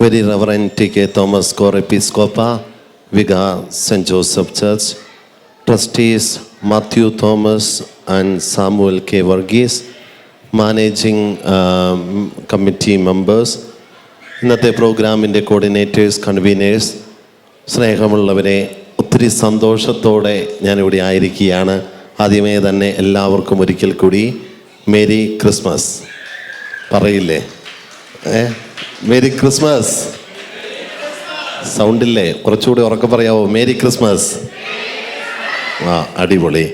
Very Reverend T.K. Thomas Core Episcopa, Vicar St. Joseph Church, Trustees Matthew Thomas and Samuel K. Varghese, Managing Committee Members, ഇന്നത്തെ പ്രോഗ്രാമിൻ്റെ coordinators, conveners, സ്നേഹമുള്ളവരെ, ഒത്തിരി സന്തോഷത്തോടെ ഞാനിവിടെ ആയിരിക്കുകയാണ്. ആദ്യമേ തന്നെ എല്ലാവർക്കും ഒരിക്കൽ കൂടി മേരി ക്രിസ്മസ് പറയില്ലേ? മേരി ക്രിസ്മസ് സൗണ്ടില്ലേ? കുറച്ചുകൂടി ഉറക്കെ പറയാവോ? Merry Christmas. അടിപൊളി.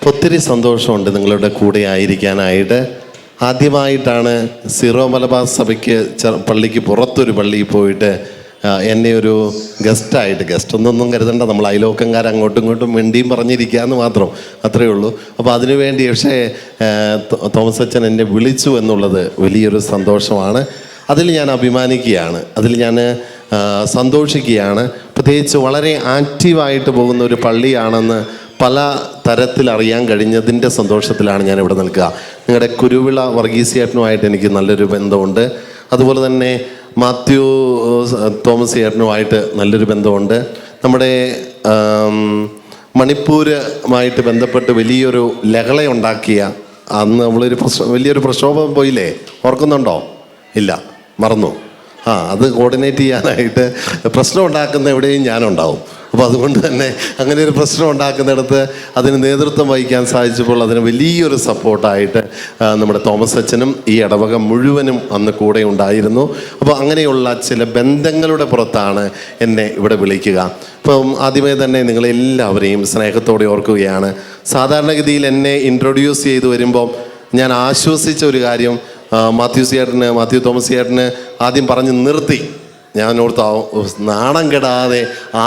ഒത്തിരി സന്തോഷമുണ്ട് നിങ്ങളുടെ കൂടെ ആയിരിക്കാനായിട്ട്. ആദ്യമായിട്ടാണ് സീറോ മലബാർ സഭയ്ക്ക് പള്ളിക്ക് പുറത്തൊരു പള്ളിയിൽ പോയിട്ട് എന്നെ ഒരു ഗസ്റ്റ് ഒന്നൊന്നും കരുതണ്ട, നമ്മൾ അയലോക്കംകാർ അങ്ങോട്ടും ഇങ്ങോട്ടും മിണ്ടിയും പറഞ്ഞിരിക്കുക എന്ന് മാത്രം, അത്രയേ ഉള്ളൂ. അപ്പോൾ അതിനുവേണ്ടി പക്ഷേ തോമസ് അച്ഛൻ എന്നെ വിളിച്ചു എന്നുള്ളത് വലിയൊരു സന്തോഷമാണ്. അതിൽ ഞാൻ അഭിമാനിക്കുകയാണ്, അതിൽ ഞാൻ സന്തോഷിക്കുകയാണ്. പ്രത്യേകിച്ച് വളരെ ആക്റ്റീവായിട്ട് പോകുന്ന ഒരു പള്ളിയാണെന്ന് പല തരത്തിൽ അറിയാൻ കഴിഞ്ഞതിൻ്റെ സന്തോഷത്തിലാണ് ഞാനിവിടെ നിൽക്കുക. നിങ്ങളുടെ കുരുവിള വർഗീസിയേട്ടനുമായിട്ട് എനിക്ക് നല്ലൊരു ബന്ധമുണ്ട്. അതുപോലെ തന്നെ മാത്യു തോമസ് ചേട്ടനുമായിട്ട് നല്ലൊരു ബന്ധമുണ്ട്. നമ്മുടെ മണിപ്പൂരുമായിട്ട് ബന്ധപ്പെട്ട് വലിയൊരു ലഹളയുണ്ടാക്കിയ അന്ന് നമ്മളൊരു വലിയൊരു പ്രക്ഷോഭം പോയില്ലേ, ഓർക്കുന്നുണ്ടോ? ഇല്ല, മറന്നു. അത് കോർഡിനേറ്റ് ചെയ്യാനായിട്ട് പ്രശ്നം ഉണ്ടാക്കുന്ന എവിടെയും ഞാനുണ്ടാവും. അപ്പോൾ അതുകൊണ്ട് തന്നെ അങ്ങനെ ഒരു പ്രശ്നം ഉണ്ടാക്കുന്നിടത്ത് അതിന് നേതൃത്വം വഹിക്കാൻ സാധിച്ചപ്പോൾ അതിന് വലിയൊരു സപ്പോർട്ടായിട്ട് നമ്മുടെ തോമസ് അച്ഛനും ഈ ഇടവക മുഴുവനും അന്ന് കൂടെ ഉണ്ടായിരുന്നു. അപ്പോൾ അങ്ങനെയുള്ള ചില ബന്ധങ്ങളുടെ പുറത്താണ് എന്നെ ഇവിടെ വിളിക്കുക. അപ്പം ആദ്യമേ തന്നെ നിങ്ങളെല്ലാവരെയും സ്നേഹത്തോടെ ഓർക്കുകയാണ്. സാധാരണഗതിയിൽ എന്നെ ഇൻട്രൊഡ്യൂസ് ചെയ്ത് വരുമ്പോൾ ഞാൻ ആശ്വസിച്ച ഒരു കാര്യം, മാത്യു തോമസ് ചേട്ടന് ആദ്യം പറഞ്ഞ് നിർത്തി. ഞാൻ ഓർത്ത് നാണം കെടാതെ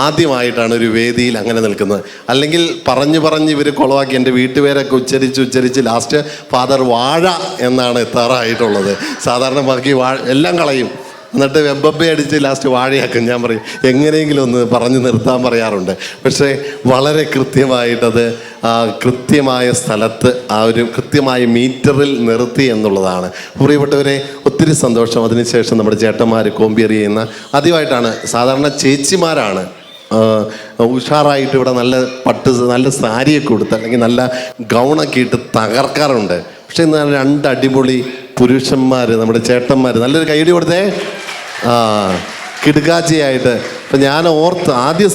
ആദ്യമായിട്ടാണ് ഒരു വേദിയിൽ അങ്ങനെ നിൽക്കുന്നത്. അല്ലെങ്കിൽ പറഞ്ഞ് ഇവർ കുളവാക്കി എൻ്റെ വീട്ടുപേരൊക്കെ ഉച്ചരിച്ച് ലാസ്റ്റ് ഫാദർ വാഴ എന്നാണ് എത്താറായിട്ടുള്ളത്. സാധാരണ ബാക്കി എല്ലാം കളയും, എന്നിട്ട് വെബ്ബെ അടിച്ച് ലാസ്റ്റ് വാഴയാക്കും. ഞാൻ പറയും എങ്ങനെയെങ്കിലും ഒന്ന് പറഞ്ഞു നിർത്താൻ പറയാറുണ്ട്. പക്ഷേ വളരെ കൃത്യമായിട്ടത് കൃത്യമായ സ്ഥലത്ത് ഒരു കൃത്യമായ മീറ്ററിൽ നിർത്തി എന്നുള്ളതാണ്. പ്രിയപ്പെട്ടവരെ, ഒത്തിരി സന്തോഷം. അതിനുശേഷം നമ്മുടെ ചേട്ടന്മാർ കോമ്പിയർ ചെയ്യുന്ന ആദ്യമായിട്ടാണ്. സാധാരണ ചേച്ചിമാരാണ് ഉഷാറായിട്ട് ഇവിടെ നല്ല സാരിയൊക്കെ കൊടുത്ത് അല്ലെങ്കിൽ നല്ല ഗൗണൊക്കെ ഇട്ട് തകർക്കാറുണ്ട്. പക്ഷെ ഇന്ന് രണ്ട് അടിപൊളി പുരുഷന്മാർ, നമ്മുടെ ചേട്ടന്മാർ, നല്ലൊരു കൈയടി കൊടുത്തേ. കിടുക്കാച്ചിയായിട്ട്. അപ്പം ഞാൻ ആദ്യം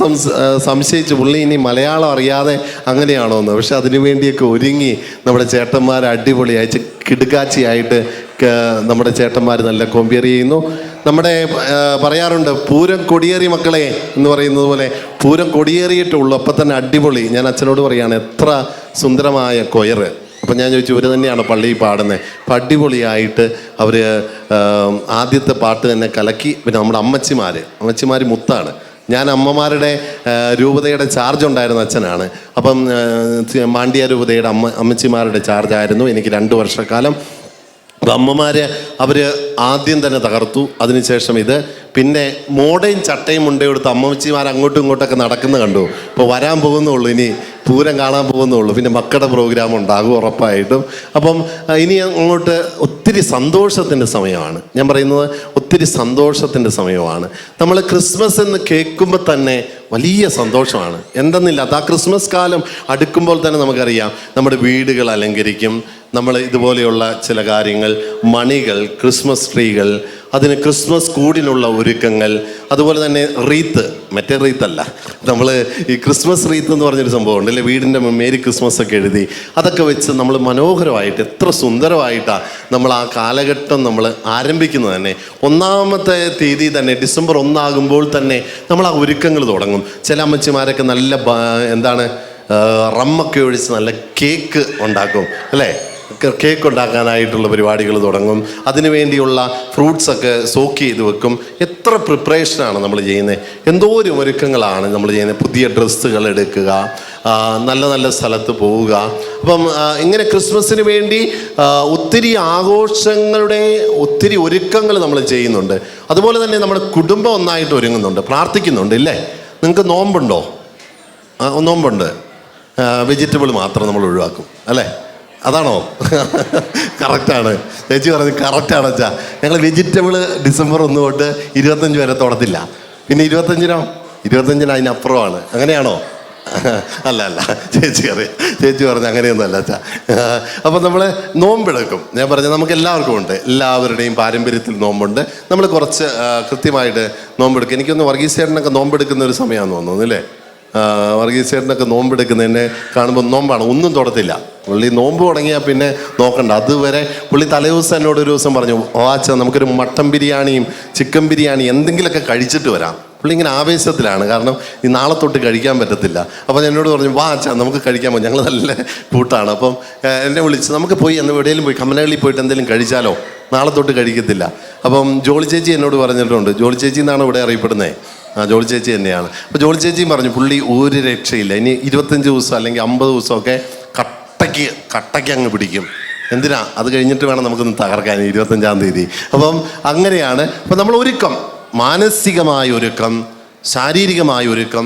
സംശയിച്ചു പുള്ളി ഇനി മലയാളം അറിയാതെ അങ്ങനെയാണോ എന്ന്. പക്ഷെ അതിനു വേണ്ടിയൊക്കെ ഒരുങ്ങി നമ്മുടെ ചേട്ടന്മാർ അടിപൊളിയായിട്ട് കിടുക്കാച്ചിയായിട്ട് നമ്മുടെ ചേട്ടന്മാർ നല്ല കോമ്പിയർ ചെയ്യുന്നു. നമ്മുടെ പറയാറുണ്ട് പൂരം കൊടിയേറി മക്കളെ എന്ന് പറയുന്നത് പോലെ പൂരം കൊടിയേറിയിട്ടുള്ളൂ. അപ്പം തന്നെ അടിപൊളി. ഞാൻ അച്ഛനോട് പറയുകയാണ്, എത്ര സുന്ദരമായ കൊയർ. അപ്പം ഞാൻ ചോദിച്ചു, ഇവർ തന്നെയാണ് പള്ളിയിൽ പാടുന്നത്. അപ്പം അടിപൊളിയായിട്ട് അവർ ആദ്യത്തെ പാട്ട് തന്നെ കലക്കി. പിന്നെ നമ്മുടെ അമ്മച്ചിമാർ മുത്താണ്. ഞാൻ അമ്മമാരുടെ രൂപതയുടെ ചാർജ് ഉണ്ടായിരുന്ന അച്ഛനാണ്. അപ്പം മാണ്ഡ്യ രൂപതയുടെ അമ്മച്ചിമാരുടെ ചാർജായിരുന്നു എനിക്ക് 2 വർഷക്കാലം. അപ്പം അമ്മമാർ അവർ ആദ്യം തന്നെ തകർത്തു. അതിനുശേഷം പിന്നെ മോഡയും ചട്ടയും മുണ്ടയെടുത്ത് അമ്മച്ചിമാർ അങ്ങോട്ടും ഇങ്ങോട്ടൊക്കെ നടക്കുന്നത് കണ്ടു. ഇപ്പോൾ വരാൻ പോകുന്നുള്ളൂ, ഇനി പൂരം കാണാൻ പോകുന്നുള്ളൂ. പിന്നെ മക്കളുടെ പ്രോഗ്രാം ഉണ്ടാകും ഉറപ്പായിട്ടും. അപ്പം ഇനി അങ്ങോട്ട് ഒത്തിരി സന്തോഷത്തിൻ്റെ സമയമാണ്. ഞാൻ പറയുന്നത് ഒത്തിരി സന്തോഷത്തിൻ്റെ സമയമാണ്. നമ്മൾ ക്രിസ്മസ് എന്ന് കേൾക്കുമ്പോൾ തന്നെ വലിയ സന്തോഷമാണ്. എന്തെന്നില്ല, ആ ക്രിസ്മസ് കാലം അടുക്കുമ്പോൾ തന്നെ നമുക്കറിയാം നമ്മുടെ വീടുകൾ അലങ്കരിക്കും. നമ്മൾ ഇതുപോലെയുള്ള ചില കാര്യങ്ങൾ, മണികൾ, ക്രിസ്മസ് ട്രീകൾ, അതിന് ക്രിസ്മസ് കൂടിനുള്ള ഒരുക്കങ്ങൾ, അതുപോലെ തന്നെ മറ്റേ റീത്തല്ല, നമ്മൾ ഈ ക്രിസ്മസ് റീത്ത് എന്ന് പറഞ്ഞൊരു സംഭവം ഉണ്ട് അല്ലേ, വീടിൻ്റെ മേരി ക്രിസ്മസ് ഒക്കെ എഴുതി അതൊക്കെ വെച്ച് നമ്മൾ മനോഹരമായിട്ട് എത്ര സുന്ദരമായിട്ടാണ് നമ്മൾ ആ കാലഘട്ടം നമ്മൾ ആരംഭിക്കുന്നത് തന്നെ. 1-ാമത്തെ തീയതി തന്നെ, ഡിസംബർ 1 ആകുമ്പോൾ തന്നെ നമ്മൾ ആ ഒരുക്കങ്ങൾ തുടങ്ങും. ചില അമ്മച്ചിമാരൊക്കെ നല്ല റമ്മൊക്കെ ഒഴിച്ച് നല്ല കേക്ക് ഉണ്ടാക്കും അല്ലേ, കേക്ക് ഉണ്ടാക്കാനായിട്ടുള്ള പരിപാടികൾ തുടങ്ങും. അതിനു വേണ്ടിയുള്ള ഫ്രൂട്ട്സൊക്കെ സോക്ക് ചെയ്ത് വെക്കും. എത്ര പ്രിപ്പറേഷനാണ് നമ്മൾ ചെയ്യുന്നത്, എന്തോരം ഒരുക്കങ്ങളാണ് നമ്മൾ ചെയ്യുന്നത്. പുതിയ ഡ്രസ്സുകൾ എടുക്കുക, നല്ല സ്ഥലത്ത് പോവുക. അപ്പം ഇങ്ങനെ ക്രിസ്മസിന് വേണ്ടി ഒത്തിരി ആഘോഷങ്ങളുടെ ഒത്തിരി ഒരുക്കങ്ങൾ നമ്മൾ ചെയ്യുന്നുണ്ട്. അതുപോലെ തന്നെ നമ്മുടെ കുടുംബം ഒന്നായിട്ട് ഒരുങ്ങുന്നുണ്ട്, പ്രാർത്ഥിക്കുന്നുണ്ട് ഇല്ലേ. നിങ്ങൾക്ക് നോമ്പുണ്ടോ? നോമ്പുണ്ട്. വെജിറ്റബിൾ മാത്രം നമ്മൾ ഒഴിവാക്കും അല്ലേ. അതാണോ? കറക്റ്റാണ്. ചേച്ചി പറഞ്ഞ് കറക്റ്റാണ് അച്ഛാ. ഞങ്ങൾ വെജിറ്റബിൾ ഡിസംബർ 1 തൊട്ട് 25 വരെ തൊടത്തില്ല. പിന്നെ 25 അതിനപ്പുറമാണ്. അങ്ങനെയാണോ? അല്ല ചേച്ചി അറിയാം. ചേച്ചി പറഞ്ഞ അങ്ങനെയൊന്നും അല്ല അച്ഛാ. അപ്പം നമ്മൾ നോമ്പെടുക്കും. ഞാൻ പറഞ്ഞ നമുക്ക് എല്ലാവർക്കും ഉണ്ട്, എല്ലാവരുടെയും പാരമ്പര്യത്തിൽ നോമ്പുണ്ട്. നമ്മൾ കുറച്ച് കൃത്യമായിട്ട് നോമ്പെടുക്കും. എനിക്കൊന്ന് വർഗീസേട്ടനൊക്കെ നോമ്പെടുക്കുന്ന ഒരു സമയമാണെന്ന് തോന്നുന്നു അല്ലേ? വർഗീസേട്ടനൊക്കെ നോമ്പെടുക്കുന്നതിനെ കാണുമ്പോൾ നോമ്പാണ്, ഒന്നും തൊടത്തില്ല പുള്ളി. നോമ്പ് തുടങ്ങിയാൽ പിന്നെ നോക്കണ്ട. അതുവരെ പുള്ളി തലേദിവസം എന്നോട് ഒരു ദിവസം പറഞ്ഞു, അച്ഛാ നമുക്കൊരു മട്ടൻ ബിരിയാണിയും ചിക്കൻ ബിരിയാണി എന്തെങ്കിലുമൊക്കെ കഴിച്ചിട്ട് വരാം. പുള്ളി ഇങ്ങനെ ആവേശത്തിലാണ്, കാരണം ഈ നാളെ തൊട്ട് കഴിക്കാൻ പറ്റത്തില്ല. അപ്പോൾ എന്നോട് പറഞ്ഞു, വാ അച്ഛാ നമുക്ക് കഴിക്കാൻ പോകും. ഞങ്ങൾ നല്ല കൂട്ടാണ്. അപ്പം എന്നെ വിളിച്ച് നമുക്ക് പോയി എവിടെയെങ്കിലും പോയി കമ്മനഹള്ളി പോയിട്ട് എന്തെങ്കിലും കഴിച്ചാലോ, നാളെ തൊട്ട് കഴിക്കത്തില്ല. അപ്പം ജോളി ചേച്ചി എന്നോട് പറഞ്ഞിട്ടുണ്ട്. ജോളി ചേച്ചി എന്നാണ് ഇവിടെ അറിയപ്പെടുന്നത്. ജോളി ചേച്ചി തന്നെയാണ്. അപ്പോൾ ജോളി ചേച്ചിയും പറഞ്ഞു പുള്ളി ഒരു രക്ഷയില്ല, ഇനി 25 ദിവസം അല്ലെങ്കിൽ 50 ദിവസമൊക്കെ കട്ടയ്ക്ക് അങ്ങ് പിടിക്കും. എന്തിനാ, അത് കഴിഞ്ഞിട്ട് വേണം നമുക്കൊന്ന് തകർക്കാൻ 25-ാം തീയതി. അപ്പം അങ്ങനെയാണ്. അപ്പം നമ്മൾ ഒരുക്കം, മാനസികമായ ഒരുക്കം, ശാരീരികമായ ഒരുക്കം,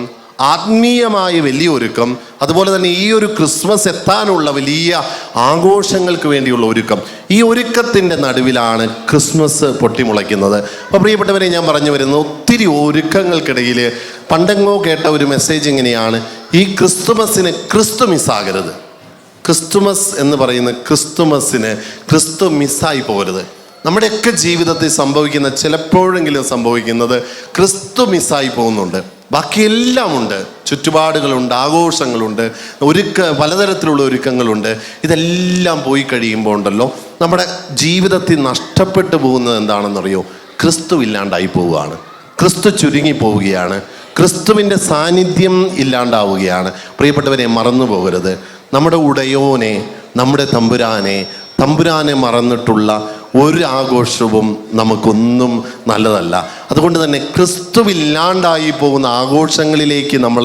ആത്മീയമായ വലിയ ഒരുക്കം, അതുപോലെ തന്നെ ഈ ഒരു ക്രിസ്മസ് എത്താനുള്ള വലിയ ആഘോഷങ്ങൾക്ക് വേണ്ടിയുള്ള ഒരുക്കം. ഈ ഒരുക്കത്തിൻ്റെ നടുവിലാണ് ക്രിസ്മസ് പൊട്ടിമുളയ്ക്കുന്നത്. അപ്പോൾ പ്രിയപ്പെട്ടവരെ, ഞാൻ പറഞ്ഞു വരുന്നത് ഒത്തിരി ഒരുക്കങ്ങൾക്കിടയിൽ പണ്ടെങ്ങോ കേട്ട ഒരു മെസ്സേജ് ഇങ്ങനെയാണ്: ഈ ക്രിസ്തുമസിന് ക്രിസ്തു മിസ്സാകരുത്. ക്രിസ്തുമസ് എന്ന് പറയുന്ന ക്രിസ്തുമസിന് ക്രിസ്തു മിസ്സായി പോകരുത്. നമ്മുടെയൊക്കെ ജീവിതത്തിൽ സംഭവിക്കുന്ന, ചിലപ്പോഴെങ്കിലും സംഭവിക്കുന്നത്, ക്രിസ്തു മിസ്സായി പോകുന്നുണ്ട്. ബാക്കിയെല്ലാം ഉണ്ട്, ചുറ്റുപാടുകളുണ്ട്, ആഘോഷങ്ങളുണ്ട്, പലതരത്തിലുള്ള ഒരുക്കങ്ങളുണ്ട്. ഇതെല്ലാം പോയി കഴിയുമ്പോൾ ഉണ്ടല്ലോ, നമ്മുടെ ജീവിതത്തിൽ നഷ്ടപ്പെട്ടു പോകുന്നത് എന്താണെന്നറിയോ? ക്രിസ്തു ഇല്ലാണ്ടായി പോവുകയാണ്, ക്രിസ്തു ചുരുങ്ങി പോവുകയാണ്, ക്രിസ്തുവിൻ്റെ സാന്നിധ്യം ഇല്ലാണ്ടാവുകയാണ്. പ്രിയപ്പെട്ടവരെ, മറന്നു പോകരുത്. നമ്മുടെ ഉടയോനെ, നമ്മുടെ തമ്പുരാനെ മറന്നിട്ടുള്ള ഒരു ആഘോഷവും നമുക്കൊന്നും നല്ലതല്ല. അതുകൊണ്ട് തന്നെ ക്രിസ്തുവില്ലാണ്ടായി പോകുന്ന ആഘോഷങ്ങളിലേക്ക് നമ്മൾ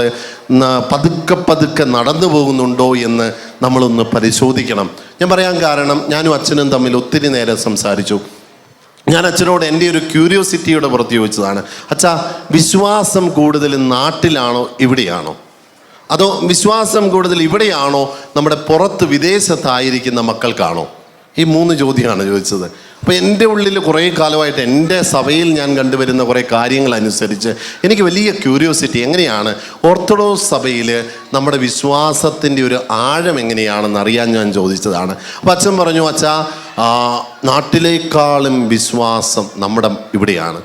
പതുക്കെ നടന്നു പോകുന്നുണ്ടോ എന്ന് നമ്മളൊന്ന് പരിശോധിക്കണം. ഞാൻ പറയാൻ കാരണം, ഞാനും അച്ഛനും തമ്മിൽ ഒത്തിരി നേരം സംസാരിച്ചു. ഞാൻ അച്ഛനോട് എൻ്റെ ഒരു ക്യൂരിയോസിറ്റിയുടെ പുറത്ത് ചോദിച്ചതാണ്, അച്ഛാ വിശ്വാസം കൂടുതൽ നാട്ടിലാണോ ഇവിടെയാണോ? അതോ വിശ്വാസം കൂടുതൽ ഇവിടെയാണോ നമ്മുടെ പുറത്ത് വിദേശത്തായിരിക്കുന്ന മക്കൾക്കാണോ? ഈ 3 ചോദ്യമാണ് ചോദിച്ചത്. അപ്പോൾ എൻ്റെ ഉള്ളിൽ കുറേ കാലമായിട്ട് എൻ്റെ സഭയിൽ ഞാൻ കണ്ടുവരുന്ന കുറേ കാര്യങ്ങളനുസരിച്ച് എനിക്ക് വലിയ ക്യൂരിയോസിറ്റി, എങ്ങനെയാണ് ഓർത്തഡോക്സ് സഭയിൽ നമ്മുടെ വിശ്വാസത്തിൻ്റെ ഒരു ആഴം എങ്ങനെയാണെന്ന് അറിയാൻ ഞാൻ ചോദിച്ചതാണ്. അപ്പോൾ അച്ഛൻ പറഞ്ഞു, അച്ഛാ നാട്ടിലേക്കാളും വിശ്വാസം നമ്മുടെ ഇവിടെയാണ്,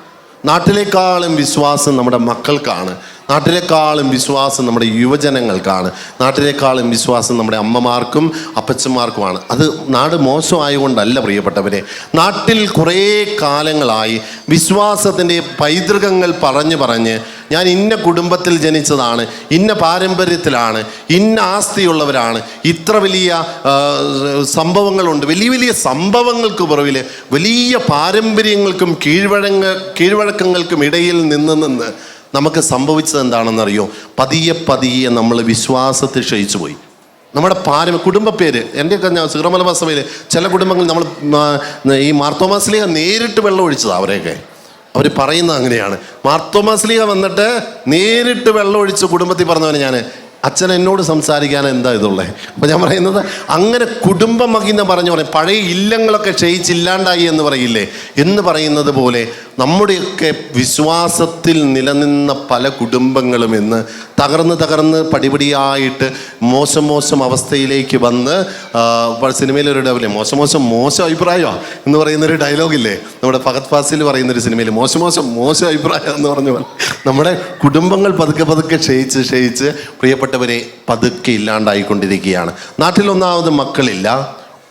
നാട്ടിലേക്കാളും വിശ്വാസം നമ്മുടെ മക്കൾക്കാണ്, നാട്ടിലേക്കാളും വിശ്വാസം നമ്മുടെ യുവജനങ്ങൾക്കാണ്, നാട്ടിലേക്കാളും വിശ്വാസം നമ്മുടെ അമ്മമാർക്കും അപ്പച്ചന്മാർക്കുമാണ്. അത് നാട് മോശമായതുകൊണ്ടല്ല പ്രിയപ്പെട്ടവരെ. നാട്ടിൽ കുറേ കാലങ്ങളായി വിശ്വാസത്തിൻ്റെ പൈതൃകങ്ങൾ പറഞ്ഞ് ഞാൻ ഇന്ന കുടുംബത്തിൽ ജനിച്ചതാണ്, ഇന്ന പാരമ്പര്യത്തിലാണ്, ഇന്ന ആസ്തിയുള്ളവരാണ്, ഇത്ര വലിയ സംഭവങ്ങളുണ്ട്, വലിയ സംഭവങ്ങൾക്ക് പുറകിൽ വലിയ പാരമ്പര്യങ്ങൾക്കും കീഴ്വഴക്കങ്ങൾക്കും ഇടയിൽ നിന്ന് നമുക്ക് സംഭവിച്ചത് എന്താണെന്നറിയോ? പതിയെ നമ്മൾ വിശ്വാസത്തിൽ ക്ഷയിച്ചു പോയി. നമ്മുടെ കുടുംബ പേര്, എൻ്റെയൊക്കെ ഞാൻ സിറമലബാർ സഭയിൽ ചില കുടുംബങ്ങളിൽ നമ്മൾ ഈ മാർത്തോമാസ്ലീഹ നേരിട്ട് വെള്ളം ഒഴിച്ചതാണ്. അവരെയൊക്കെ അവർ പറയുന്നത് അങ്ങനെയാണ്. മാർത്തോമാസ്ലീഹ വന്നിട്ട് നേരിട്ട് വെള്ളം ഒഴിച്ച് കുടുംബത്തിൽ പറഞ്ഞവനെ ഞാൻ. അച്ഛൻ എന്നോട് സംസാരിക്കാൻ എന്താ ഇതുള്ളത്? അപ്പോൾ ഞാൻ പറയുന്നത്, അങ്ങനെ കുടുംബം മഹിന്ന് പറഞ്ഞു പറയും, പഴയ ഇല്ലങ്ങളൊക്കെ ക്ഷയിച്ചില്ലാണ്ടായി എന്ന് പറയില്ലേ, എന്ന് പറയുന്നത് പോലെ നമ്മുടെയൊക്കെ വിശ്വാസത്തിൽ നിലനിന്ന പല കുടുംബങ്ങളും ഇന്ന് തകർന്ന് പടിപടിയായിട്ട് മോശം അവസ്ഥയിലേക്ക് വന്ന്, സിനിമയിലൊരു ഡയലോഗില്ലേ, മോശം അഭിപ്രായമാണ് എന്ന് പറയുന്നൊരു ഡയലോഗില്ലേ, നമ്മുടെ ഫഹദ് ഫാസിൽ പറയുന്നൊരു സിനിമയിൽ മോശം അഭിപ്രായം എന്ന് പറഞ്ഞു. നമ്മുടെ കുടുംബങ്ങൾ പതുക്കെ ക്ഷയിച്ച് പ്രിയപ്പെട്ടവരെ പതുക്കെ ഇല്ലാണ്ടായിക്കൊണ്ടിരിക്കുകയാണ്. നാട്ടിലൊന്നാമത് മക്കളില്ല,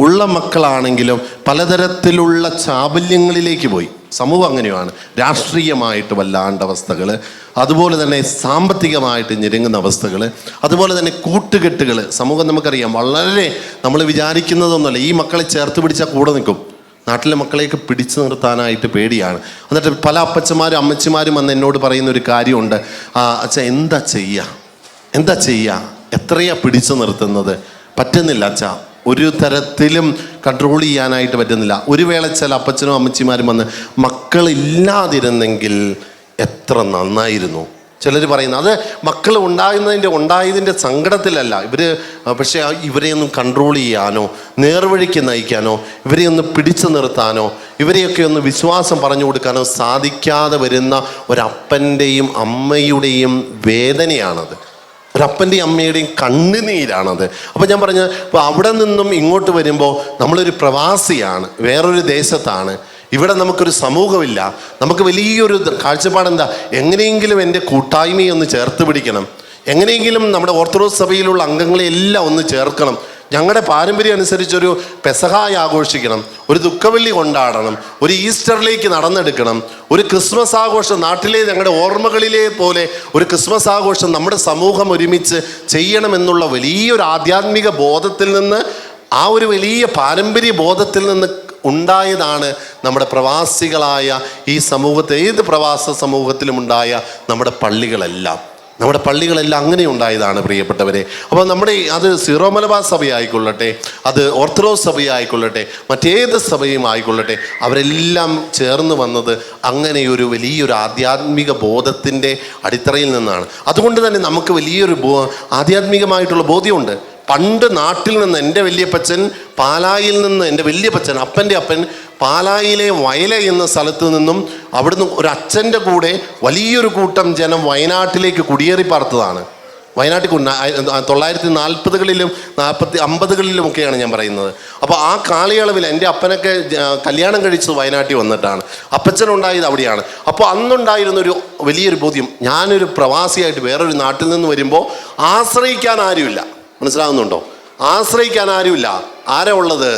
ഉള്ള മക്കളാണെങ്കിലും പലതരത്തിലുള്ള ചാബല്യങ്ങളിലേക്ക് പോയി. സമൂഹം അങ്ങനെയാണ്. രാഷ്ട്രീയമായിട്ട് വല്ലാണ്ട അവസ്ഥകൾ, അതുപോലെ തന്നെ സാമ്പത്തികമായിട്ട് ഞെരുങ്ങുന്ന അവസ്ഥകൾ, അതുപോലെ തന്നെ കൂട്ടുകെട്ടുകൾ. സമൂഹം നമുക്കറിയാം, വളരെ നമ്മൾ വിചാരിക്കുന്നതൊന്നുമല്ല. ഈ മക്കളെ ചേർത്ത് പിടിച്ചാൽ കൂടെ നിൽക്കും. നാട്ടിലെ മക്കളെയൊക്കെ പിടിച്ചു നിർത്താനായിട്ട് പേടിയാണ്. എന്നിട്ട് പല അപ്പച്ചന്മാരും അമ്മച്ചിമാരും വന്ന് എന്നോട് പറയുന്ന ഒരു കാര്യമുണ്ട്, അച്ഛാ എന്താ ചെയ്യുക, എത്രയാ പിടിച്ചു നിർത്തുന്നത്? പറ്റുന്നില്ല അച്ഛാ, ഒരു തരത്തിലും കൺട്രോൾ ചെയ്യാനായിട്ട് പറ്റുന്നില്ല. ഒരു വേള ചില അപ്പച്ചനും അമ്മച്ചിമാരും വന്ന്, മക്കളില്ലാതിരുന്നെങ്കിൽ എത്ര നന്നായിരുന്നു, ചിലർ പറയുന്നത് അത് മക്കൾ ഉണ്ടായതിൻ്റെ സങ്കടത്തിലല്ല. പക്ഷേ ഇവരെയൊന്നും കൺട്രോൾ ചെയ്യാനോ നേർവഴിക്ക് നയിക്കാനോ ഇവരെ ഒന്ന് പിടിച്ചു നിർത്താനോ ഇവരെയൊക്കെ ഒന്ന് വിശ്വാസം പറഞ്ഞു കൊടുക്കാനോ സാധിക്കാതെ വരുന്ന ഒരപ്പൻ്റെയും അമ്മയുടെയും വേദനയാണത്. ഒരപ്പൻ്റെയും അമ്മയുടെയും കണ്ണുനീരാണത്. അപ്പോൾ ഞാൻ പറഞ്ഞ ഇപ്പോൾ അവിടെ നിന്നും ഇങ്ങോട്ട് വരുമ്പോൾ നമ്മളൊരു പ്രവാസിയാണ്, വേറൊരു ദേശത്താണ്. ഇവിടെ നമുക്കൊരു സമൂഹമില്ല. നമുക്ക് വലിയൊരു കാഴ്ചപ്പാടെന്താ, എങ്ങനെയെങ്കിലും എൻ്റെ കൂട്ടായ്മയെ ഒന്ന് ചേർത്ത് പിടിക്കണം, എങ്ങനെയെങ്കിലും നമ്മുടെ ഓർത്തഡോക്സ് സഭയിലുള്ള അംഗങ്ങളെ എല്ലാം ഒന്ന് ചേർക്കണം, ഞങ്ങളുടെ പാരമ്പര്യം അനുസരിച്ചൊരു പെസഹായ ആഘോഷിക്കണം, ഒരു ദുഃഖവെള്ളി കൊണ്ടാടണം, ഒരു ഈസ്റ്ററിലേക്ക് നടന്നെടുക്കണം, ഒരു ക്രിസ്മസ് ആഘോഷം നാട്ടിലെ ഞങ്ങളുടെ ഓർമ്മകളിലെ പോലെ ഒരു ക്രിസ്മസ് ആഘോഷം നമ്മുടെ സമൂഹം ഒരുമിച്ച് ചെയ്യണമെന്നുള്ള വലിയൊരു ആധ്യാത്മിക ബോധത്തിൽ നിന്ന്, ആ ഒരു വലിയ പാരമ്പര്യ ബോധത്തിൽ നിന്ന് ഉണ്ടായതാണ് നമ്മുടെ പ്രവാസികളായ ഈ സമൂഹത്തെ, ഏത് പ്രവാസ സമൂഹത്തിലും ഉണ്ടായ നമ്മുടെ പള്ളികളെല്ലാം അങ്ങനെ ഉണ്ടായതാണ് പ്രിയപ്പെട്ടവരെ. അപ്പോൾ അത് സീറോ മലബാർ സഭയായിക്കൊള്ളട്ടെ, അത് ഓർത്തഡോക്സ് സഭയായിക്കൊള്ളട്ടെ, മറ്റേത് സഭയും ആയിക്കൊള്ളട്ടെ, അവരെല്ലാം ചേർന്ന് വന്നത് അങ്ങനെയൊരു വലിയൊരു ആധ്യാത്മിക ബോധത്തിൻ്റെ അടിത്തറയിൽ നിന്നാണ്. അതുകൊണ്ട് തന്നെ നമുക്ക് വലിയൊരു ആധ്യാത്മികമായിട്ടുള്ള ബോധ്യമുണ്ട്. പണ്ട് നാട്ടിൽ നിന്ന് എൻ്റെ വല്യപ്പച്ചൻ പാലായിൽ നിന്ന്, എൻ്റെ വല്യപ്പച്ചൻ അപ്പൻ്റെ അപ്പൻ പാലായിലെ വയല എന്ന സ്ഥലത്ത് നിന്നും അവിടുന്ന് ഒരു അച്ഛൻ്റെ കൂടെ വലിയൊരു കൂട്ടം ജനം വയനാട്ടിലേക്ക് കുടിയേറി പാർത്തതാണ്. വയനാട്ടിൽ 1940കളിലും 50കളിലുമൊക്കെയാണ് ഞാൻ പറയുന്നത്. അപ്പോൾ ആ കാലയളവിൽ എൻ്റെ അപ്പനൊക്കെ കല്യാണം കഴിച്ചത് വയനാട്ടിൽ വന്നിട്ടാണ്, അപ്പച്ചനുണ്ടായത് അവിടെയാണ്. അപ്പോൾ അന്നുണ്ടായിരുന്നൊരു വലിയൊരു ബോധ്യം, ഞാനൊരു പ്രവാസിയായിട്ട് വേറൊരു നാട്ടിൽ നിന്ന് വരുമ്പോൾ ആശ്രയിക്കാൻ ആരുമില്ല. മനസ്സിലാകുന്നുണ്ടോ? ആശ്രയിക്കാൻ ആരുമില്ല. ആരാ ഉള്ളത്?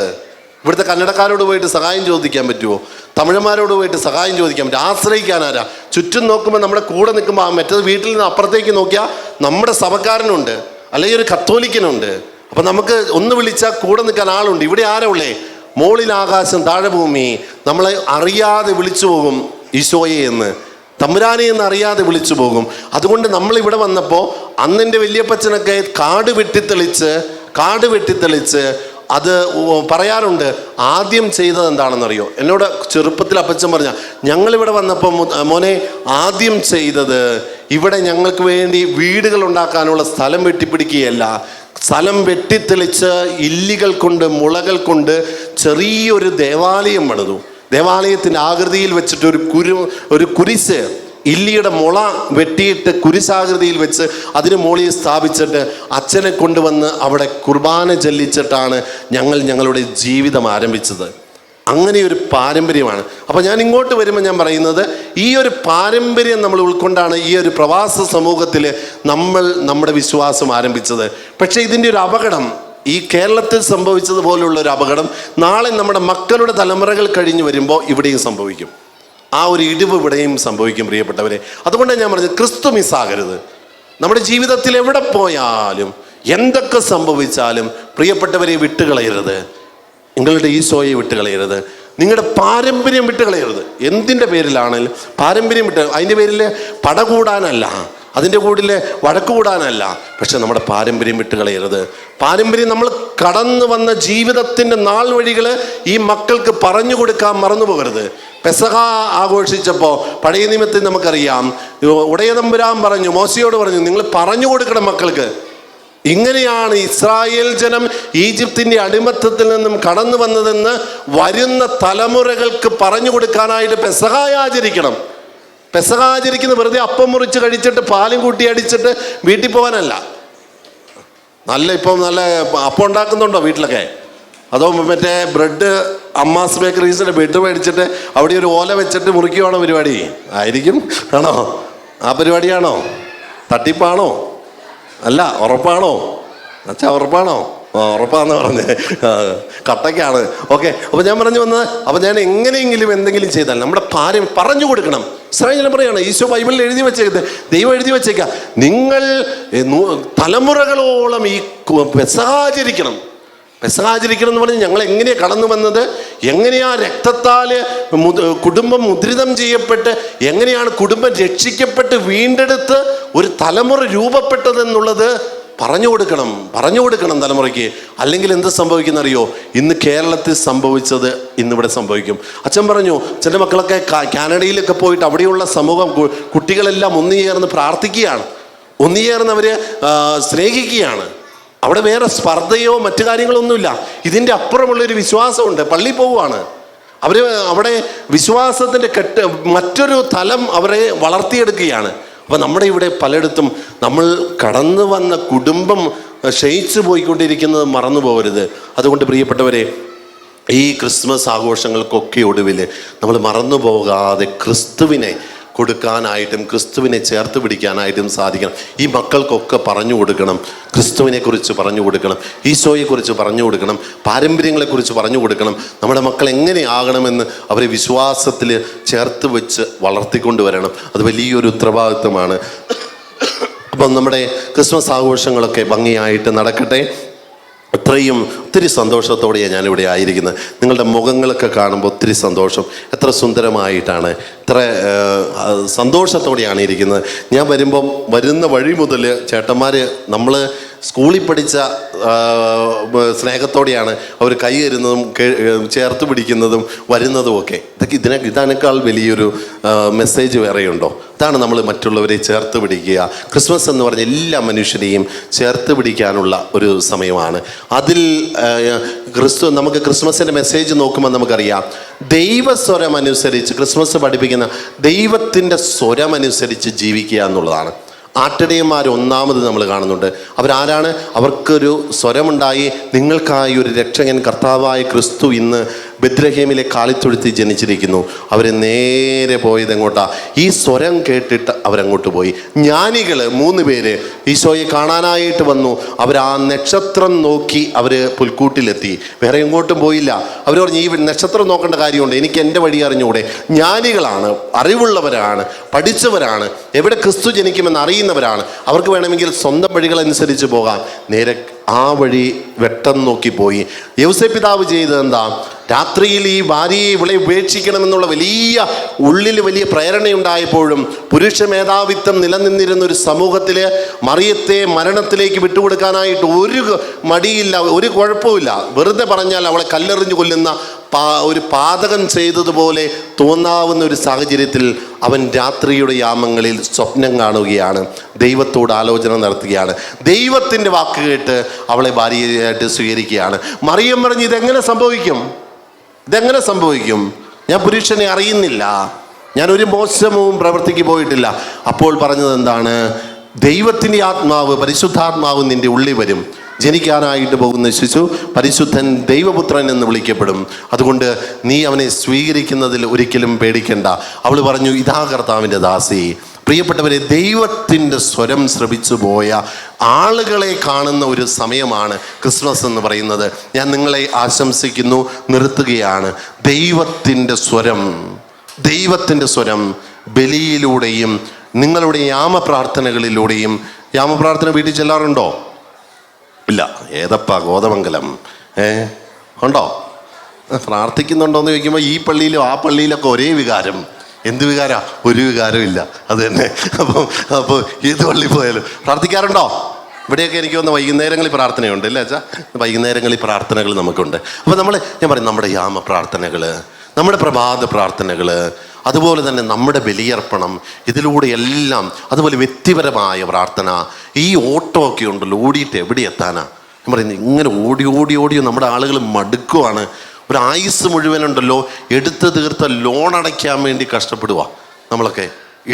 ഇവിടുത്തെ കന്നഡക്കാരോട് പോയിട്ട് സഹായം ചോദിക്കാൻ പറ്റുമോ? തമിഴന്മാരോട് പോയിട്ട് സഹായം ചോദിക്കാൻ പറ്റുമോ? ആശ്രയിക്കാൻ ആരാ? ചുറ്റും നോക്കുമ്പോൾ നമ്മുടെ കൂടെ നിൽക്കുമ്പോൾ മറ്റേത് വീട്ടിൽ നിന്ന് അപ്പുറത്തേക്ക് നോക്കിയാൽ നമ്മുടെ സഭക്കാരനുണ്ട്, അല്ലെങ്കിൽ ഒരു കത്തോലിക്കനുണ്ട്. അപ്പം നമുക്ക് ഒന്ന് വിളിച്ചാൽ കൂടെ നിൽക്കാൻ ആളുണ്ട്. ഇവിടെ ആരാ ഉള്ളേ? മോളിൽ ആകാശം താഴെ ഭൂമി. നമ്മളെ അറിയാതെ വിളിച്ചു പോകും ഈശോയെ എന്ന്, തമ്പുരാനെ എന്ന് അറിയാതെ വിളിച്ചു പോകും. അതുകൊണ്ട് നമ്മളിവിടെ വന്നപ്പോൾ അന്നെൻ്റെ വല്യപ്പച്ചനൊക്കെ കാട് വെട്ടിത്തെളിച്ച് അത് പറയാറുണ്ട്. ആദ്യം ചെയ്തത് എന്താണെന്നറിയോ? എന്നോട് ചെറുപ്പത്തിൽ അപ്പച്ചൻ പറഞ്ഞ, ഞങ്ങളിവിടെ വന്നപ്പോൾ മോനെ ആദ്യം ചെയ്തത് ഇവിടെ ഞങ്ങൾക്ക് വേണ്ടി വീടുകൾ ഉണ്ടാക്കാനുള്ള സ്ഥലം വെട്ടിപ്പിടിക്കുകയല്ല, സ്ഥലം വെട്ടിത്തെളിച്ച് ഇല്ലികൾ കൊണ്ട് മുളകൾ കൊണ്ട് ചെറിയൊരു ദേവാലയം പണിതു. ദേവാലയത്തിൻ്റെ ആകൃതിയിൽ വെച്ചിട്ട് ഒരു കുരിശ്, ഇല്ലിയുടെ മുള വെട്ടിയിട്ട് കുരിശാകൃതിയിൽ വെച്ച് അതിന് മുകളിൽ സ്ഥാപിച്ചിട്ട് അച്ഛനെ കൊണ്ടുവന്ന് അവിടെ കുർബാന ചൊല്ലിച്ചിട്ടാണ് ഞങ്ങളുടെ ജീവിതം ആരംഭിച്ചത്. അങ്ങനെ ഒരു പാരമ്പര്യമാണ്. അപ്പോൾ ഞാൻ ഇങ്ങോട്ട് വരുമ്പോൾ ഞാൻ പറയുന്നത്, ഈ ഒരു പാരമ്പര്യം നമ്മൾ ഉൾക്കൊണ്ടാണ് ഈ ഒരു പ്രവാസ സമൂഹത്തിൽ നമ്മുടെ വിശ്വാസം ആരംഭിച്ചത്. പക്ഷേ ഇതിൻ്റെ ഒരു അപകടം, ഈ കേരളത്തിൽ സംഭവിച്ചതുപോലുള്ള ഒരു അപകടം നാളെ നമ്മുടെ മക്കളുടെ തലമുറകൾ കഴിഞ്ഞ് വരുമ്പോൾ ഇവിടെയും സംഭവിക്കും. ആ ഒരു ഇടിവ് ഇവിടെയും സംഭവിക്കും പ്രിയപ്പെട്ടവരെ. അതുകൊണ്ടാണ് ഞാൻ പറഞ്ഞത്, ക്രിസ്തു മിസ്സാകരുത്. നമ്മുടെ ജീവിതത്തിൽ എവിടെ പോയാലും എന്തൊക്കെ സംഭവിച്ചാലും പ്രിയപ്പെട്ടവരെ വിട്ടുകളയരുത്. നിങ്ങളുടെ ഈശോയെ വിട്ടുകളയരുത്. നിങ്ങളുടെ പാരമ്പര്യം വിട്ടുകളയരുത്. എന്തിൻ്റെ പേരിലാണെങ്കിലും പാരമ്പര്യം അതിൻ്റെ പേരിൽ പടകൂടാനല്ല, അതിൻ്റെ കൂടിൽ വഴക്ക് കൂടാനല്ല, പക്ഷെ നമ്മുടെ പാരമ്പര്യം വിട്ടുകളയരുത്. പാരമ്പര്യം നമ്മൾ കടന്നു വന്ന ജീവിതത്തിൻ്റെ നാൾ വഴികൾ ഈ മക്കൾക്ക് പറഞ്ഞു കൊടുക്കാൻ മറന്നു പോകരുത്. പെസഹ ആഘോഷിച്ചപ്പോൾ പഴയ നിയമത്തിൽ നമുക്കറിയാം, ഉടയതമ്പുരാൻ പറഞ്ഞു, മോശയോട് പറഞ്ഞു, നിങ്ങൾ പറഞ്ഞു കൊടുക്കണം മക്കൾക്ക്, ഇങ്ങനെയാണ് ഇസ്രായേൽ ജനം ഈജിപ്തിൻ്റെ അടിമത്തത്തിൽ നിന്നും കടന്നു വന്നതെന്ന് വരുന്ന തലമുറകൾക്ക് പറഞ്ഞു കൊടുക്കാനായിട്ട് പെസഹ ആചരിക്കണം. പെസഹ ആചരിക്കുന്നത് വെറുതെ അപ്പം മുറിച്ച് കഴിച്ചിട്ട് പാലും കൂട്ടി അടിച്ചിട്ട് വീട്ടിൽ പോകാനല്ല. ഇപ്പം നല്ല അപ്പം ഉണ്ടാക്കുന്നുണ്ടോ വീട്ടിലൊക്കെ? അതോ മറ്റേ ബ്രെഡ് അമ്മാസ് ബേക്കറീസിൻ്റെ ബ്രെഡ് മേടിച്ചിട്ട് അവിടെ ഒരു ഓല വെച്ചിട്ട് മുറിക്കുവാണോ പരിപാടി? ആയിരിക്കും. ആണോ? ആ പരിപാടിയാണോ? തട്ടിപ്പാണോ? അല്ല, ഉറപ്പാണോ? അച്ഛാ ഉറപ്പാണോ? ഉറപ്പാന്ന് പറഞ്ഞ് കട്ടയ്ക്കാണ്. ഓക്കെ. അപ്പോൾ ഞാൻ പറഞ്ഞു വന്നത്, അപ്പോൾ ഞാൻ എങ്ങനെയെങ്കിലും എന്തെങ്കിലും ചെയ്താൽ നമ്മുടെ പറഞ്ഞു കൊടുക്കണം. ഇസ്രായേൽ പറയാണ്, ഈശോ ബൈബിളിൽ എഴുതി വെച്ചേക്കുന്നത്, ദൈവം എഴുതി വെച്ചേക്കാം, നിങ്ങൾ തലമുറകളോളം ഈ പെസഹാചരിക്കണം. പെസഹാചരിക്കണം എന്ന് പറഞ്ഞ് ഞങ്ങൾ എങ്ങനെയാണ് കടന്നു വന്നത്, എങ്ങനെയാ രക്തത്താൽ കുടുംബം മുദ്രിതം ചെയ്യപ്പെട്ട്, എങ്ങനെയാണ് കുടുംബം രക്ഷിക്കപ്പെട്ട് വീണ്ടെടുത്ത് ഒരു തലമുറ രൂപപ്പെട്ടതെന്നുള്ളത് പറഞ്ഞു കൊടുക്കണം തലമുറയ്ക്ക്. അല്ലെങ്കിൽ എന്ത് സംഭവിക്കുന്നറിയോ? ഇന്ന് കേരളത്തിൽ സംഭവിച്ചത് ഇന്നിവിടെ സംഭവിക്കും. അച്ഛൻ പറഞ്ഞു, ചില മക്കളൊക്കെ കാനഡയിലൊക്കെ പോയിട്ട് അവിടെയുള്ള സമൂഹം, കുട്ടികളെല്ലാം ഒന്നുചേർന്ന് പ്രാർത്ഥിക്കുകയാണ്, ഒന്നുചേർന്ന് സ്നേഹിക്കുകയാണ്. അവിടെ വേറെ സ്പർദ്ധയോ മറ്റു കാര്യങ്ങളൊന്നുമില്ല. ഇതിൻ്റെ അപ്പുറമുള്ളൊരു വിശ്വാസമുണ്ട്. പള്ളി പോവുകയാണ് അവർ. അവിടെ വിശ്വാസത്തിൻ്റെ മറ്റൊരു തലം അവരെ വളർത്തിയെടുക്കുകയാണ്. അപ്പോൾ നമ്മുടെ ഇവിടെ പലയിടത്തും നമ്മൾ കടന്നു വന്ന കുടുംബം ക്ഷയിച്ചു പോയിക്കൊണ്ടിരിക്കുന്നത് മറന്നു പോകരുത്. അതുകൊണ്ട് പ്രിയപ്പെട്ടവരെ, ഈ ക്രിസ്മസ് ആഘോഷങ്ങൾക്കൊക്കെ ഒടുവിൽ നമ്മൾ മറന്നു പോകാതെ ക്രിസ്തുവിനെ കൊടുക്കാനായിട്ടും ക്രിസ്തുവിനെ ചേർത്ത് പിടിക്കാനായിട്ടും സാധിക്കണം. ഈ മക്കൾക്കൊക്കെ പറഞ്ഞു കൊടുക്കണം, ക്രിസ്തുവിനെക്കുറിച്ച് പറഞ്ഞു കൊടുക്കണം, ഈശോയെക്കുറിച്ച് പറഞ്ഞു കൊടുക്കണം, പാരമ്പര്യങ്ങളെക്കുറിച്ച് പറഞ്ഞു കൊടുക്കണം. നമ്മുടെ മക്കൾ എങ്ങനെയാകണമെന്ന് അവരെ വിശ്വാസത്തിൽ ചേർത്ത് വെച്ച് വളർത്തിക്കൊണ്ടുവരണം. അത് വലിയൊരു ഉത്തരവാദിത്വമാണ്. അപ്പം നമ്മുടെ ക്രിസ്മസ് ആഘോഷങ്ങളൊക്കെ ഭംഗിയായിട്ട് നടക്കട്ടെ. ഒത്തിരി സന്തോഷത്തോടെയാണ് ഞാനിവിടെ ആയിരിക്കുന്നത്. നിങ്ങളുടെ മുഖങ്ങളൊക്കെ കാണുമ്പോൾ ഒത്തിരി സന്തോഷം. എത്ര സുന്ദരമായിട്ടാണ്, എത്ര സന്തോഷത്തോടെയാണ് ഇരിക്കുന്നത്. ഞാൻ വരുന്ന വഴി മുതൽ ചേട്ടന്മാർ നമ്മൾ സ്കൂളിൽ പഠിച്ച സ്നേഹത്തോടെയാണ് അവർ കൈ തരുന്നതും ചേർത്ത് പിടിക്കുന്നതും വരുന്നതും ഒക്കെ. ഇതിനേക്കാൾ വലിയൊരു മെസ്സേജ് വേറെയുണ്ടോ? അതാണ് നമ്മൾ മറ്റുള്ളവരെ ചേർത്ത് പിടിക്കുക. ക്രിസ്മസ് എന്ന് പറഞ്ഞ എല്ലാ മനുഷ്യരെയും ചേർത്ത് പിടിക്കാനുള്ള ഒരു സമയമാണ്. അതിൽ നമുക്ക് ക്രിസ്മസിൻ്റെ മെസ്സേജ് നോക്കുമ്പോൾ നമുക്കറിയാം, ദൈവസ്വരമനുസരിച്ച് ക്രിസ്മസ് പഠിപ്പിക്കുന്ന ദൈവത്തിൻ്റെ സ്വരമനുസരിച്ച് ജീവിക്കുക എന്നുള്ളതാണ്. ആട്ടിടയന്മാർ ഒന്നാമത് നമ്മൾ കാണുന്നുണ്ട്. അവരാരാണ്? അവർക്കൊരു സ്വരമുണ്ടായി, നിങ്ങൾക്കായി ഒരു രക്ഷകൻ കർത്താവായ ക്രിസ്തു ഇന്ന് ബെത്ലഹേമിലെ കാലിത്തൊഴുത്തിൽ ജനിച്ചിരിക്കുന്നു. അവർ നേരെ പോയത് എങ്ങോട്ടാ? ഈ സ്വരം കേട്ടിട്ട് അവരങ്ങോട്ട് പോയി. ജ്ഞാനികൾ 3 പേര് ഈശോയെ കാണാനായിട്ട് വന്നു. അവർ ആ നക്ഷത്രം നോക്കി അവർ പുൽക്കൂട്ടിലെത്തി, വേറെ എങ്ങോട്ടും പോയില്ല. അവർ പറഞ്ഞു, ഈ നക്ഷത്രം നോക്കേണ്ട കാര്യമുണ്ട്, എനിക്ക് എൻ്റെ വഴി അറിഞ്ഞുകൂടെ? ജ്ഞാനികളാണ്, അറിവുള്ളവരാണ്, പഠിച്ചവരാണ്, എവിടെ ക്രിസ്തു ജനിക്കുമെന്ന് അറിയുന്നവരാണ്. അവർക്ക് വേണമെങ്കിൽ സ്വന്തം വഴികളനുസരിച്ച് പോകാം. നേരെ ആ വഴി വെട്ടം നോക്കിപ്പോയി. യൗസേപ്പ് പിതാവ് ചെയ്തത് എന്താ? രാത്രിയിൽ ഈ ഭാര്യയെ ഇവളെ ഉപേക്ഷിക്കണമെന്നുള്ള ഉള്ളിൽ വലിയ പ്രേരണയുണ്ടായപ്പോഴും പുരുഷ മേധാവിത്വം നിലനിന്നിരുന്ന ഒരു സമൂഹത്തിൽ മറിയത്തെ മരണത്തിലേക്ക് വിട്ടുകൊടുക്കാനായിട്ട് ഒരു മടിയില്ല, ഒരു കുഴപ്പമില്ല. വെറുതെ പറഞ്ഞാൽ അവളെ കല്ലെറിഞ്ഞു കൊല്ലുന്ന ഒരു പാതകം ചെയ്തതുപോലെ തോന്നാവുന്ന ഒരു സാഹചര്യത്തിൽ അവൻ രാത്രിയുടെ യാമങ്ങളിൽ സ്വപ്നം കാണുകയാണ്, ദൈവത്തോട് ആലോചന നടത്തുകയാണ്, ദൈവത്തിൻ്റെ വാക്ക് കേട്ട് അവളെ ഭാര്യയായിട്ട് സ്വീകരിക്കുകയാണ്. മറിയം പറഞ്ഞ്, ഇതെങ്ങനെ സംഭവിക്കും? ഞാൻ പുരുഷനെ അറിയുന്നില്ല, ഞാൻ ഒരു മോശവും പ്രവൃത്തിക്ക് പോയിട്ടില്ല. അപ്പോൾ പറഞ്ഞത് എന്താണ്? ദൈവത്തിൻ്റെ ആത്മാവ്, പരിശുദ്ധാത്മാവ് നിൻ്റെ ഉള്ളിൽ വരും, ജനിക്കാനായിട്ട് പോകുന്ന ശിശു പരിശുദ്ധൻ ദൈവപുത്രൻ എന്ന് വിളിക്കപ്പെടും. അതുകൊണ്ട് നീ അവനെ സ്വീകരിക്കുന്നതിൽ ഒരിക്കലും പേടിക്കണ്ട. അവൾ പറഞ്ഞു, ഇതാ കർത്താവിൻ്റെ ദാസി. പ്രിയപ്പെട്ടവരെ, ദൈവത്തിൻ്റെ സ്വരം ശ്രവിച്ചു പോയ ആളുകളെ കാണുന്ന ഒരു സമയമാണ് ക്രിസ്മസ് എന്ന് പറയുന്നത്. ഞാൻ നിങ്ങളെ ആശംസിക്കുന്നു, നിർത്തുകയാണ്. ദൈവത്തിൻ്റെ സ്വരം ബലിയിലൂടെയും നിങ്ങളുടെ യാമപ്രാർത്ഥനകളിലൂടെയും. യാമപ്രാർത്ഥന വീട്ടിൽ ചെല്ലാറുണ്ടോ? ഇല്ല. ഏതപ്പാ ഗോതമംഗലം ഉണ്ടോ? പ്രാർത്ഥിക്കുന്നുണ്ടോ എന്ന് ചോദിക്കുമ്പോൾ ഈ പള്ളിയിലും ആ പള്ളിയിലൊക്കെ ഒരേ വികാരം. എന്ത് വികാര? ഒരു വികാരവും ഇല്ല. അത് തന്നെ. അപ്പോൾ ഏത് പള്ളി പോയാലും പ്രാർത്ഥിക്കാറുണ്ടോ? ഇവിടെയൊക്കെ എനിക്ക് തോന്നുന്നു വൈകുന്നേരങ്ങളിൽ പ്രാർത്ഥനയുണ്ട് അല്ലേ അച്ഛാ? വൈകുന്നേരങ്ങളിൽ പ്രാർത്ഥനകൾ നമുക്കുണ്ട്. അപ്പോൾ ഞാൻ പറയും, നമ്മുടെ യാമ പ്രാർത്ഥനകൾ, നമ്മുടെ പ്രഭാത പ്രാർത്ഥനകൾ, അതുപോലെ തന്നെ നമ്മുടെ ബലിയർപ്പണം, ഇതിലൂടെ എല്ലാം, അതുപോലെ വ്യക്തിപരമായ പ്രാർത്ഥന. ഈ ഓട്ടമൊക്കെ ഉണ്ടല്ലോ, ഓടിയിട്ട് എവിടെ എത്താനാ? ഞാൻ പറയുന്നത്, ഇങ്ങനെ ഓടി നമ്മുടെ ആളുകൾ മടുക്കുവാണ്. ഒരു ആയുസ് മുഴുവനുണ്ടല്ലോ എടുത്തു തീർത്ത ലോൺ അടയ്ക്കാൻ വേണ്ടി കഷ്ടപ്പെടുക. നമ്മളൊക്കെ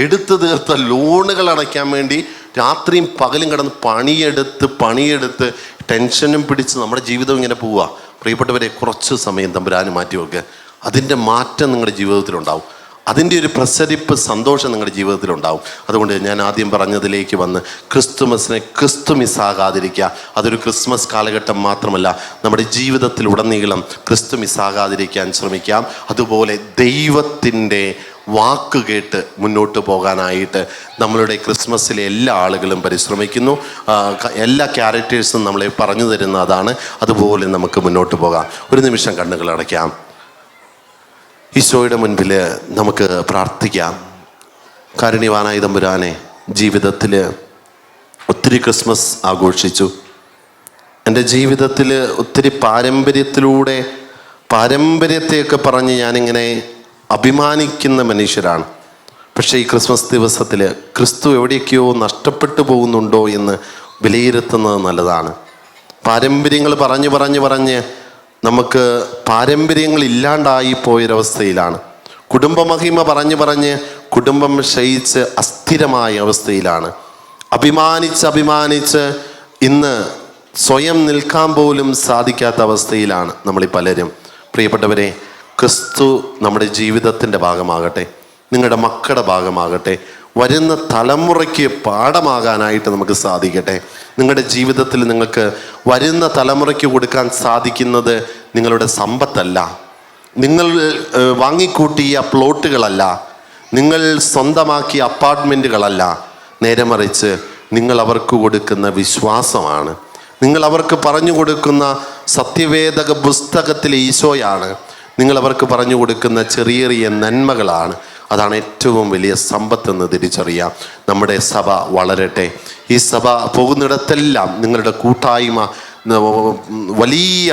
എടുത്തു തീർത്ത ലോണുകൾ അടയ്ക്കാൻ വേണ്ടി രാത്രിയും പകലും കിടന്ന് പണിയെടുത്ത് ടെൻഷനും പിടിച്ച് നമ്മുടെ ജീവിതം ഇങ്ങനെ പോവുക. പ്രിയപ്പെട്ടവരെ, കുറച്ച് സമയം തമ്പുരാന് മാറ്റി വെക്കുക. അതിൻ്റെ മാറ്റം നിങ്ങളുടെ ജീവിതത്തിലുണ്ടാവും. അതിൻ്റെ ഒരു പ്രസരിപ്പ്, സന്തോഷം നിങ്ങളുടെ ജീവിതത്തിലുണ്ടാവും. അതുകൊണ്ട് ഞാൻ ആദ്യം പറഞ്ഞതിലേക്ക് വന്ന്, ക്രിസ്തുമസിനെ ക്രിസ്തു മിസ്സാകാതിരിക്കുക. അതൊരു ക്രിസ്മസ് കാലഘട്ടം മാത്രമല്ല, നമ്മുടെ ജീവിതത്തിലുടനീളം ക്രിസ്തു മിസ്സാകാതിരിക്കാൻ ശ്രമിക്കാം. അതുപോലെ ദൈവത്തിൻ്റെ വാക്ക് കേട്ട് മുന്നോട്ട് പോകാനായിട്ട് നമ്മളുടെ ക്രിസ്മസിലെ എല്ലാ ആളുകളും പരിശ്രമിക്കുന്നു. എല്ലാ ക്യാരക്ടേഴ്സും നമ്മളെ പറഞ്ഞു തരുന്ന അതാണ്. അതുപോലെ നമുക്ക് മുന്നോട്ട് പോകാം. ഒരു നിമിഷം കണ്ണുകൾ അടയ്ക്കാം. ഈശോയുടെ മുൻപിൽ നമുക്ക് പ്രാർത്ഥിക്കാം. കാരുണ്യവാനായ തമ്പുരാനെ, ജീവിതത്തിൽ ഒത്തിരി ക്രിസ്മസ് ആഘോഷിച്ചു. എൻ്റെ ജീവിതത്തിൽ ഒത്തിരി പാരമ്പര്യത്തെയൊക്കെ പറഞ്ഞ് ഞാനിങ്ങനെ അഭിമാനിക്കുന്ന മനുഷ്യരാണ്. പക്ഷേ ഈ ക്രിസ്മസ് ദിവസത്തിൽ ക്രിസ്തു എവിടെയൊക്കെയോ നഷ്ടപ്പെട്ടു പോകുന്നുണ്ടോ എന്ന് വിലയിരുത്തുന്നത് നല്ലതാണ്. പാരമ്പര്യങ്ങൾ പറഞ്ഞ് നമുക്ക് പാരമ്പര്യങ്ങൾ ഇല്ലാണ്ടായി പോയൊരവസ്ഥയിലാണ്. കുടുംബമഹിമ പറഞ്ഞ് കുടുംബം ക്ഷയിച്ച് അസ്ഥിരമായ അവസ്ഥയിലാണ്. അഭിമാനിച്ച് ഇന്ന് സ്വയം നിൽക്കാൻ പോലും സാധിക്കാത്ത അവസ്ഥയിലാണ് നമ്മളീ പലരും. പ്രിയപ്പെട്ടവരെ, ക്രിസ്തു നമ്മുടെ ജീവിതത്തിൻ്റെ ഭാഗമാകട്ടെ, നിങ്ങളുടെ മക്കളുടെ ഭാഗമാകട്ടെ, വരുന്ന തലമുറയ്ക്ക് പാഠമാകാനായിട്ട് നമുക്ക് സാധിക്കട്ടെ. നിങ്ങളുടെ ജീവിതത്തിൽ നിങ്ങൾക്ക് വരുന്ന തലമുറയ്ക്ക് കൊടുക്കാൻ സാധിക്കുന്നത് നിങ്ങളുടെ സമ്പത്തല്ല, നിങ്ങൾ വാങ്ങിക്കൂട്ടിയ പ്ലോട്ടുകളല്ല, നിങ്ങൾ സ്വന്തമാക്കിയ അപ്പാർട്ട്മെൻറ്റുകളല്ല. നേരെ മറിച്ച് നിങ്ങൾ അവർക്ക് കൊടുക്കുന്ന വിശ്വാസമാണ്, നിങ്ങൾ അവർക്ക് പറഞ്ഞു കൊടുക്കുന്ന സത്യവേദക പുസ്തകത്തിലെ ഈശോയാണ്, നിങ്ങൾ അവർക്ക് പറഞ്ഞു കൊടുക്കുന്ന ചെറിയ നന്മകളാണ്. അതാണ് ഏറ്റവും വലിയ സമ്പത്തെന്ന് തിരിച്ചറിയാം. നമ്മുടെ സഭ വളരട്ടെ. ഈ സഭ പോകുന്നിടത്തെല്ലാം നിങ്ങളുടെ കൂട്ടായ്മ, വലിയ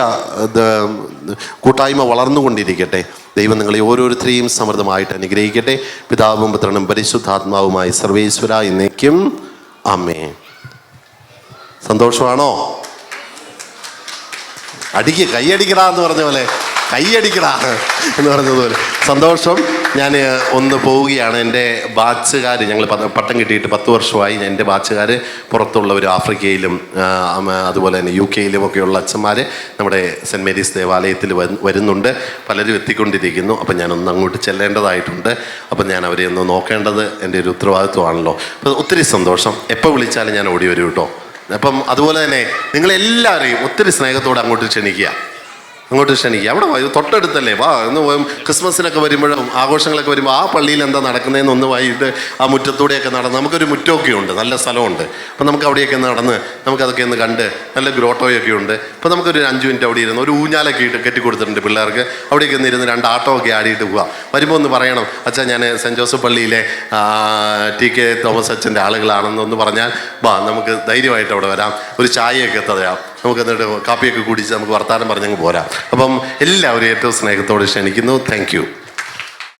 കൂട്ടായ്മ വളർന്നുകൊണ്ടിരിക്കട്ടെ. ദൈവം നിങ്ങളെ ഓരോരുത്തരെയും സമൃദ്ധമായിട്ട് അനുഗ്രഹിക്കട്ടെ. പിതാവും പുത്രനും പരിശുദ്ധാത്മാവുമായി സർവേശ്വര എന്നേക്കും ആമേൻ. സന്തോഷമാണോ? കൈയടിക്കടാ എന്ന് പറഞ്ഞ പോലെ, കൈയടിക്കടാ എന്ന് പറഞ്ഞതുപോലെ സന്തോഷം. ഞാൻ ഒന്ന് പോവുകയാണ്. എൻ്റെ ബാച്ചുകാർ, ഞങ്ങൾ പട്ടം കിട്ടിയിട്ട് 10 വർഷമായി. എൻ്റെ ബാച്ചുകാർ പുറത്തുള്ളവർ, ആഫ്രിക്കയിലും അതുപോലെ തന്നെ UK ഒക്കെയുള്ള അച്ഛന്മാർ നമ്മുടെ സെൻറ്റ് മേരീസ് ദേവാലയത്തിൽ വരുന്നുണ്ട്. പലരും എത്തിക്കൊണ്ടിരിക്കുന്നു. അപ്പം ഞാനൊന്ന് അങ്ങോട്ട് ചെല്ലേണ്ടതായിട്ടുണ്ട്. അപ്പം ഞാൻ അവരെ ഒന്ന് നോക്കേണ്ടത് എൻ്റെ ഒരു ഉത്തരവാദിത്വമാണല്ലോ. അപ്പം ഒത്തിരി സന്തോഷം. എപ്പോൾ വിളിച്ചാലും ഞാൻ ഓടി വരും കേട്ടോ. അപ്പം അതുപോലെ തന്നെ നിങ്ങളെല്ലാവരെയും ഒത്തിരി സ്നേഹത്തോടെ അങ്ങോട്ട് ക്ഷണിക്കുക. അവിടെ തൊട്ടടുത്തല്ലേ, വാ ഒന്ന് ക്രിസ്മസിനൊക്കെ വരുമ്പോഴും ആഘോഷങ്ങളൊക്കെ വരുമ്പോൾ ആ പള്ളിയിൽ എന്താ നടക്കുന്നതെന്ന് ഒന്ന് വൈകിട്ട് ആ മുറ്റത്തൂടെയൊക്കെ നടന്ന്, നമുക്കൊരു മുറ്റമൊക്കെ ഉണ്ട്, നല്ല സ്ഥലമുണ്ട്. അപ്പം നമുക്ക് അവിടെയൊക്കെ നടന്ന് നമുക്കതൊക്കെ ഒന്ന് കണ്ട്, നല്ല ഗ്രോട്ടോയൊക്കെ ഉണ്ട്. അപ്പോൾ നമുക്കൊരു 5 മിനിറ്റ് അവിടെ ഇരുന്ന് ഒരു ഊഞ്ഞാലൊക്കെ ഇട്ട് കെട്ടിക്കൊടുത്തിട്ടുണ്ട് പിള്ളേർക്ക്. അവിടെയൊക്കെ ഒന്ന് ഇരുന്ന് 2 ആട്ടമൊക്കെ ആടിയിട്ട് പോവാം. വരുമ്പോൾ ഒന്ന് പറയണം, അച്ഛാ ഞാൻ സെൻറ്റ് ജോസഫ് പള്ളിയിലെ TK തോമസ് അച്ഛൻ്റെ ആളുകളാണെന്നൊന്ന് പറഞ്ഞാൽ വാ, നമുക്ക് ധൈര്യമായിട്ട് അവിടെ വരാം. ഒരു ചായയൊക്കെ തരാം, നമുക്ക് എന്നിട്ട് കാപ്പിയൊക്കെ കുടിച്ച് നമുക്ക് വർത്താനം പറഞ്ഞങ്ങ് പോരാം. അപ്പം എല്ലാവരും ഏറ്റവും സ്നേഹത്തോടെ ക്ഷണിക്കുന്നു. Thank you.